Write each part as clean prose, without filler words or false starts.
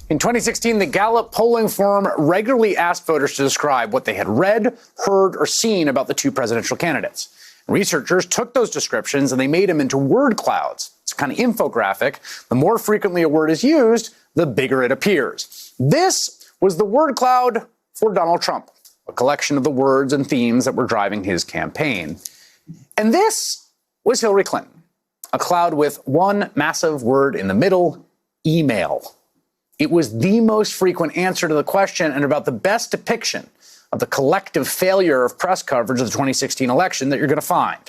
In 2016, the Gallup polling firm regularly asked voters to describe what they had read, heard, or seen about the two presidential candidates. Researchers took those descriptions and they made them into word clouds. It's a kind of infographic. The more frequently a word is used, the bigger it appears. This was the word cloud for Donald Trump, a collection of the words and themes that were driving his campaign. And this was Hillary Clinton, a cloud with one massive word in the middle, email. It was the most frequent answer to the question and about the best depiction of the collective failure of press coverage of the 2016 election that you're going to find.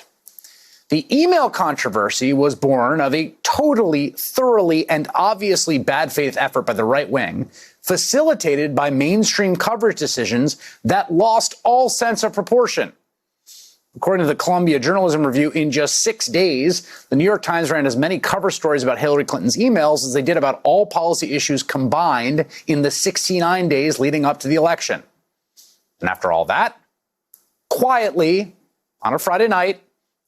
The email controversy was born of a totally, thoroughly, and obviously bad faith effort by the right wing, facilitated by mainstream coverage decisions that lost all sense of proportion. According to the Columbia Journalism Review, in just 6 days, the New York Times ran as many cover stories about Hillary Clinton's emails as they did about all policy issues combined in the 69 days leading up to the election. And after all that, quietly, on a Friday night,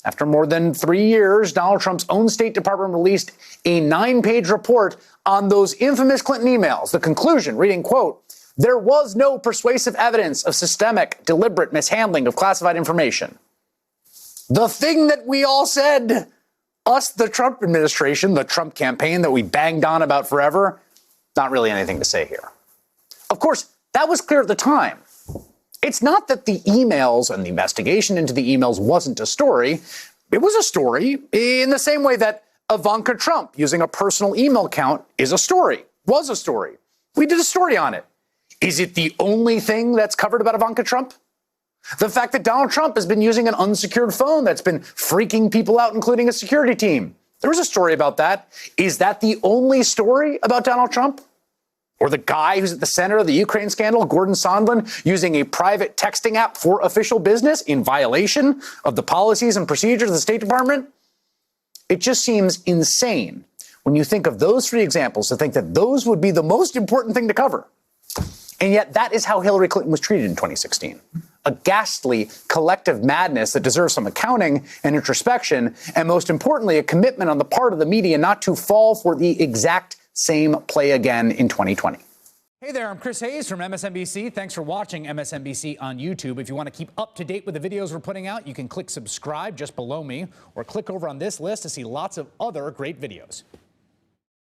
after more than 3 years, Donald Trump's own State Department released a 9-page report on those infamous Clinton emails. The conclusion, reading, quote, "There was no persuasive evidence of systemic, deliberate mishandling of classified information." The thing that we all said, us, the Trump administration, the Trump campaign that we banged on about forever, not really anything to say here. Of course, that was clear at the time. It's not that the emails and the investigation into the emails wasn't a story. It was a story in the same way that Ivanka Trump using a personal email account is a story, was a story. We did a story on it. Is it the only thing that's covered about Ivanka Trump? The fact that Donald Trump has been using an unsecured phone that's been freaking people out, including a security team. There was a story about that. Is that the only story about Donald Trump? Or the guy who's at the center of the Ukraine scandal, Gordon Sondland, using a private texting app for official business in violation of the policies and procedures of the State Department? It just seems insane when you think of those three examples to think that those would be the most important thing to cover. And yet that is how Hillary Clinton was treated in 2016. A ghastly collective madness that deserves some accounting and introspection, and most importantly, a commitment on the part of the media not to fall for the exact same play again in 2020. Hey there, I'm Chris Hayes from MSNBC. Thanks for watching MSNBC on YouTube. If you want to keep up to date with the videos we're putting out, you can click subscribe just below me or click over on this list to see lots of other great videos.